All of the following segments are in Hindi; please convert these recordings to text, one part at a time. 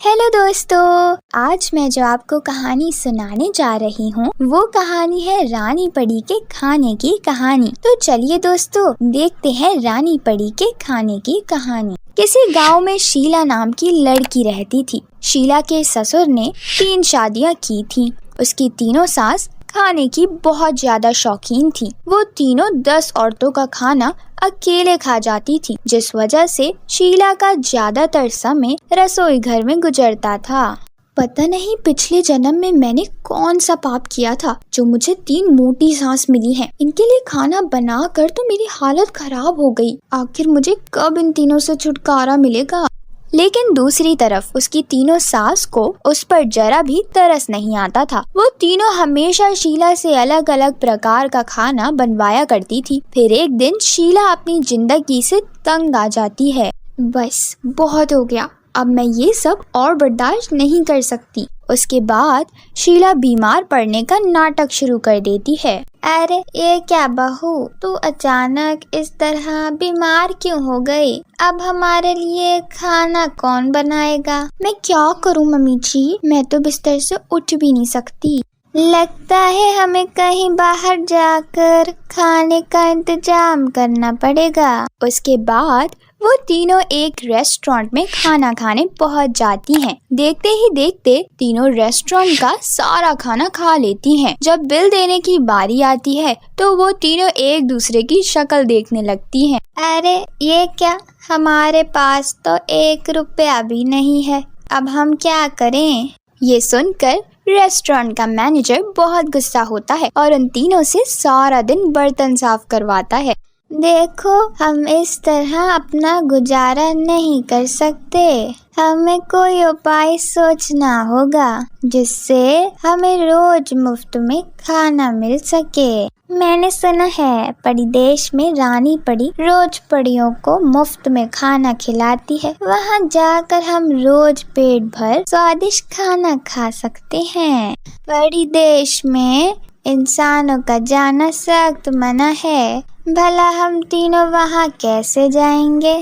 हेलो दोस्तों, आज मैं जो आपको कहानी सुनाने जा रही हूँ वो कहानी है रानी परी के खाने की कहानी। तो चलिए दोस्तों, देखते हैं रानी परी के खाने की कहानी। किसी गांव में शीला नाम की लड़की रहती थी। शीला के ससुर ने 3 शादियाँ की थी। उसकी तीनों सास खाने की बहुत ज्यादा शौकीन थी। वो तीनों 10 औरतों का खाना अकेले खा जाती थी, जिस वजह से शीला का ज्यादातर समय रसोई घर में गुजरता था। पता नहीं पिछले जन्म में मैंने कौन सा पाप किया था जो मुझे 3 मोटी सांस मिली हैं। इनके लिए खाना बना कर तो मेरी हालत खराब हो गई। आखिर मुझे कब इन तीनों से छुटकारा मिलेगा। लेकिन दूसरी तरफ उसकी तीनों सास को उस पर जरा भी तरस नहीं आता था। वो तीनों हमेशा शीला से अलग अलग प्रकार का खाना बनवाया करती थी। फिर एक दिन शीला अपनी जिंदगी से तंग आ जाती है। बस बहुत हो गया, अब मैं ये सब और बर्दाश्त नहीं कर सकती। उसके बाद शीला बीमार पड़ने का नाटक शुरू कर देती है। अरे ये क्या बहू, तू अचानक इस तरह बीमार क्यों हो गई? अब हमारे लिए खाना कौन बनाएगा? मैं क्या करूं मम्मी जी, मैं तो बिस्तर से उठ भी नहीं सकती। लगता है हमें कहीं बाहर जाकर खाने का इंतजाम करना पड़ेगा। उसके बाद वो तीनों एक रेस्टोरेंट में खाना खाने पहुंच जाती हैं। देखते ही देखते तीनों रेस्टोरेंट का सारा खाना खा लेती हैं। जब बिल देने की बारी आती है तो वो तीनों एक दूसरे की शक्ल देखने लगती हैं। अरे ये क्या, हमारे पास तो 1 रुपया भी नहीं है, अब हम क्या करें? ये सुनकर रेस्टोरेंट का मैनेजर बहुत गुस्सा होता है और उन तीनों से सारा दिन बर्तन साफ करवाता है। देखो, हम इस तरह अपना गुजारा नहीं कर सकते। हमें कोई उपाय सोचना होगा जिससे हमें रोज मुफ्त में खाना मिल सके। मैंने सुना है परी देश में रानी परी रोज परियों को मुफ्त में खाना खिलाती है। वहाँ जाकर हम रोज पेट भर स्वादिष्ट खाना खा सकते हैं। परी देश में इंसानों का जाना सख्त मना है। भला हम तीनों वहाँ कैसे जाएंगे?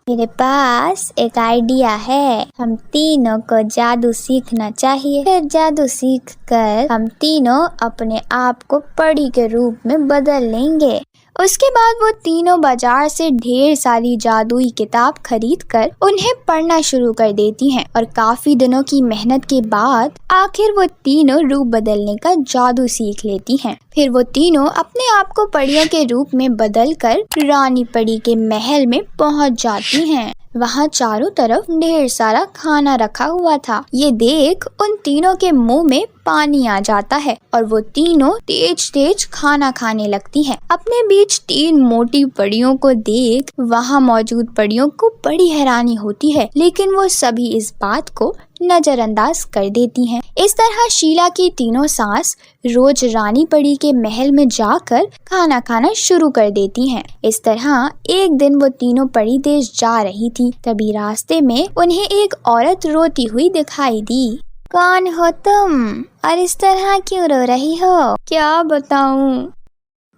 मेरे पास एक आइडिया है। हम तीनों को जादू सीखना चाहिए। फिर जादू सीखकर हम तीनों अपने आप को परी के रूप में बदल लेंगे। उसके बाद वो तीनों बाजार से ढेर सारी जादुई किताब खरीदकर उन्हें पढ़ना शुरू कर देती हैं और काफी दिनों की मेहनत के बाद आखिर वो तीनों रूप बदलने का जादू सीख लेती हैं। फिर वो तीनों अपने आप को परियों के रूप में बदलकर रानी परी के महल में पहुंच जाती हैं। वहाँ चारों तरफ ढेर सारा खाना रखा हुआ था। ये देख उन तीनों के मुंह में पानी आ जाता है और वो तीनों तेज तेज खाना खाने लगती हैं। अपने बीच 3 मोटी परियों को देख वहाँ मौजूद परियों को बड़ी हैरानी होती है, लेकिन वो सभी इस बात को नजरअंदाज कर देती हैं। इस तरह शीला की तीनों सास रोज रानी परी के महल में जाकर खाना खाना शुरू कर देती हैं। इस तरह एक दिन वो तीनों परी देश जा रही थी। तभी रास्ते में उन्हें एक औरत रोती हुई दिखाई दी। कौन हो तुम और इस तरह क्यों रो रही हो? क्या बताऊं,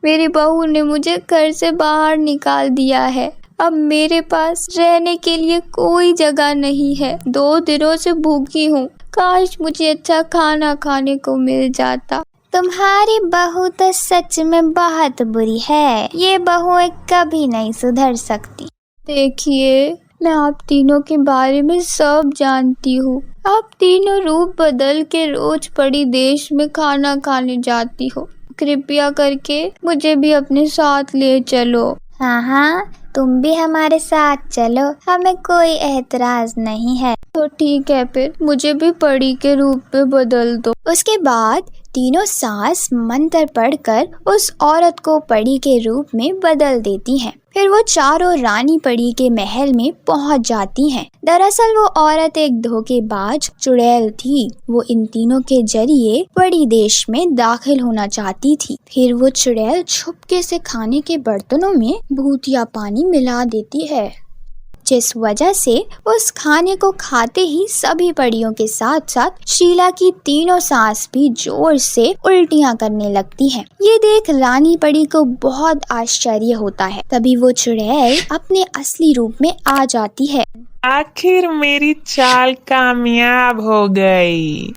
मेरी बहू ने मुझे घर से बाहर निकाल दिया है। अब मेरे पास रहने के लिए कोई जगह नहीं है। 2 दिनों से भूखी हूँ। काश मुझे अच्छा खाना खाने को मिल जाता। तुम्हारी बहू तो सच में बहुत बुरी है। ये बहू कभी नहीं सुधर सकती। देखिए, मैं आप तीनों के बारे में सब जानती हूँ। आप तीनों रूप बदल के रोज परी देश में खाना खाने जाती हो। कृपया करके मुझे भी अपने साथ ले चलो। हाँ, तुम भी हमारे साथ चलो, हमें कोई एतराज नहीं है। तो ठीक है, फिर मुझे भी परी के रूप में बदल दो। उसके बाद तीनों सास मंत्र पढ़कर उस औरत को परी के रूप में बदल देती हैं। फिर वो चारों रानी परी के महल में पहुंच जाती हैं। दरअसल वो औरत एक धोखेबाज चुड़ैल थी। वो इन तीनों के जरिए परी देश में दाखिल होना चाहती थी। फिर वो चुड़ैल छुपके से खाने के बर्तनों में भूतिया पानी मिला देती है, जिस वजह से उस खाने को खाते ही सभी परियों के साथ साथ शीला की तीनों सास भी जोर से उल्टियां करने लगती हैं। ये देख रानी परी को बहुत आश्चर्य होता है। तभी वो चुड़ैल अपने असली रूप में आ जाती है। आखिर मेरी चाल कामयाब हो गई।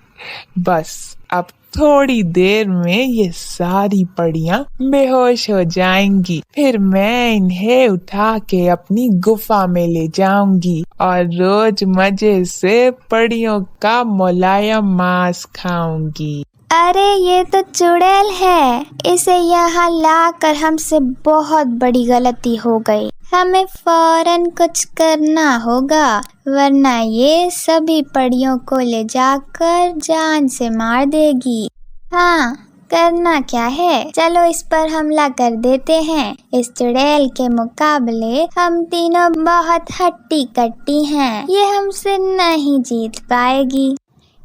बस अब थोड़ी देर में ये सारी परियां बेहोश हो जाएंगी। फिर मैं इन्हें उठा के अपनी गुफा में ले जाऊंगी और रोज मजे से परियों का मुलायम मांस खाऊंगी। अरे ये तो चुड़ैल है, इसे यहाँ लाकर हमसे बहुत बड़ी गलती हो गई। हमें फौरन कुछ करना होगा, वरना ये सभी परियों को ले जाकर जान से मार देगी। हाँ, करना क्या है, चलो इस पर हमला कर देते हैं। इस चुड़ैल के मुकाबले हम तीनों बहुत हट्टी कट्टी हैं, ये हमसे नहीं जीत पाएगी।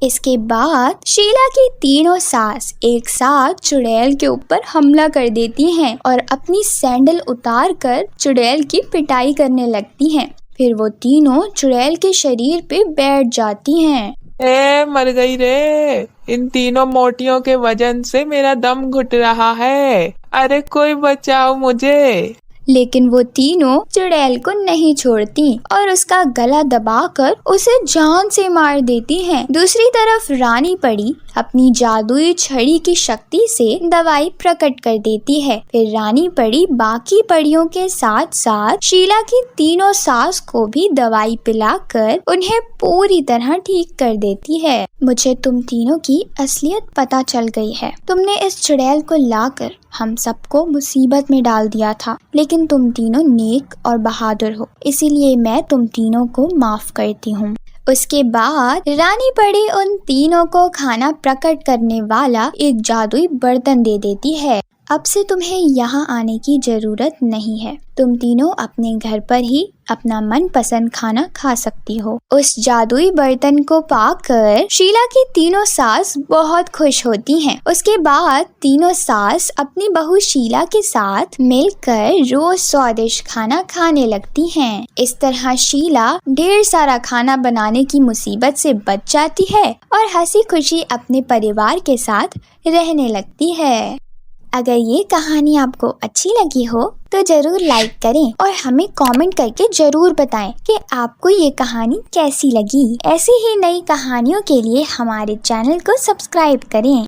इसके बाद शीला की तीनों सास एक साथ चुड़ैल के ऊपर हमला कर देती हैं और अपनी सैंडल उतार कर चुड़ैल की पिटाई करने लगती हैं। फिर वो तीनों चुड़ैल के शरीर पे बैठ जाती हैं। मर गई रे, इन तीनों मोटियों के वजन से मेरा दम घुट रहा है। अरे कोई बचाओ मुझे। लेकिन वो तीनों चुड़ैल को नहीं छोड़ती और उसका गला दबाकर उसे जान से मार देती हैं। दूसरी तरफ रानी परी अपनी जादुई छड़ी की शक्ति से दवाई प्रकट कर देती है। फिर रानी परी बाकी परियों के साथ साथ शीला की तीनों सास को भी दवाई पिलाकर उन्हें पूरी तरह ठीक कर देती है। मुझे तुम तीनों की असलियत पता चल गई है। तुमने इस चुड़ैल को लाकर हम सबको मुसीबत में डाल दिया था, लेकिन तुम तीनों नेक और बहादुर हो, इसीलिए मैं तुम तीनों को माफ करती हूँ। उसके बाद रानी परी उन तीनों को खाना प्रकट करने वाला एक जादुई बर्तन दे देती है। अब से तुम्हें यहाँ आने की जरूरत नहीं है, तुम तीनों अपने घर पर ही अपना मनपसंद खाना खा सकती हो। उस जादुई बर्तन को पाकर शीला की तीनों सास बहुत खुश होती हैं। उसके बाद तीनों सास अपनी बहू शीला के साथ मिलकर रोज स्वादिष्ट खाना खाने लगती हैं। इस तरह शीला ढेर सारा खाना बनाने की मुसीबत से बच जाती है और हंसी खुशी अपने परिवार के साथ रहने लगती है। अगर ये कहानी आपको अच्छी लगी हो तो जरूर लाइक करें और हमें कमेंट करके जरूर बताएं कि आपको ये कहानी कैसी लगी। ऐसी ही नई कहानियों के लिए हमारे चैनल को सब्सक्राइब करें।